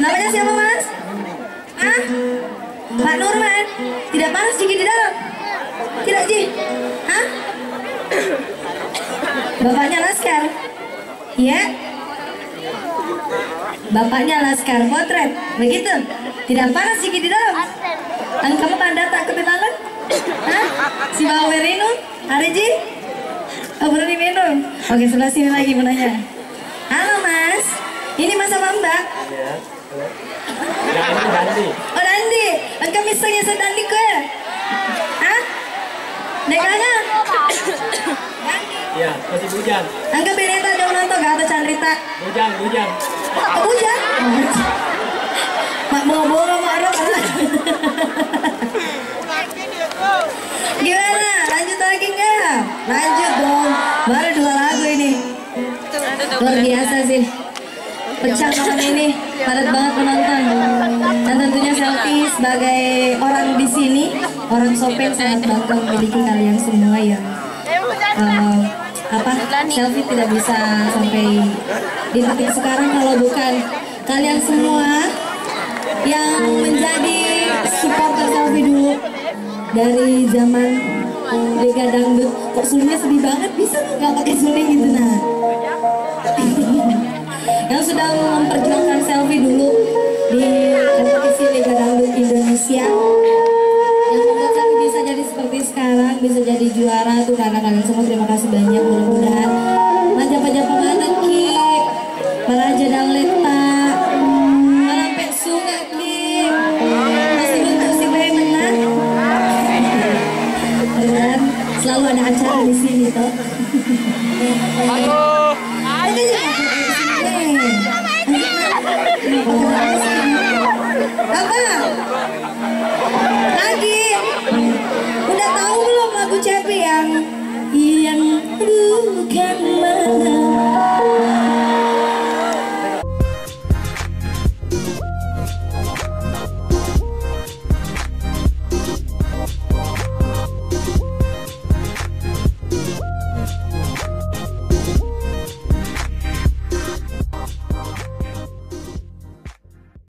Namanya siapa mas? Hah? Pak Nurman. Tidak panas Ji di dalam? Tidak Ji? Hah? Bapaknya Laskar? Iya? Bapaknya Laskar Potret? Begitu? Tidak panas Ji di dalam? Dan kamu pada takut tangan? Hah? Si Bawer ini? Ada Ji? Oh belum diminum? Oke sebelah sini lagi mau nanya. Halo mas, ini mas sama mbak? Iya. Oh Dandi, engkau misalnya sedandi ke? Hah? Nekanya? Iya, masih bujang. Engkau bineta dong nonton gak atau Chandrita? Bujang. Oh bujang? Mak mau bohong sama orang kan? Gimana? Lanjut lagi nggak? Lanjut dong. Baru 2 lagu ini. Luar biasa sih. Pecah malam ini, padat banget penonton. Dan tentunya Selfie sebagai orang di sini, orang Sopen sangat bangga memiliki kalian semua yang Selfie tidak bisa sampai di titik sekarang kalau bukan kalian semua yang menjadi supporter Selfie dulu dari zaman Liga Dangdut. Kok sulingnya sedih banget, bisa nggak pakai suling gitu nah. Yang sudah memperjuangkan Selfie dulu di kompetisi Liga Dangdut Indonesia, yang membuat Selfie bisa jadi seperti sekarang, bisa jadi juara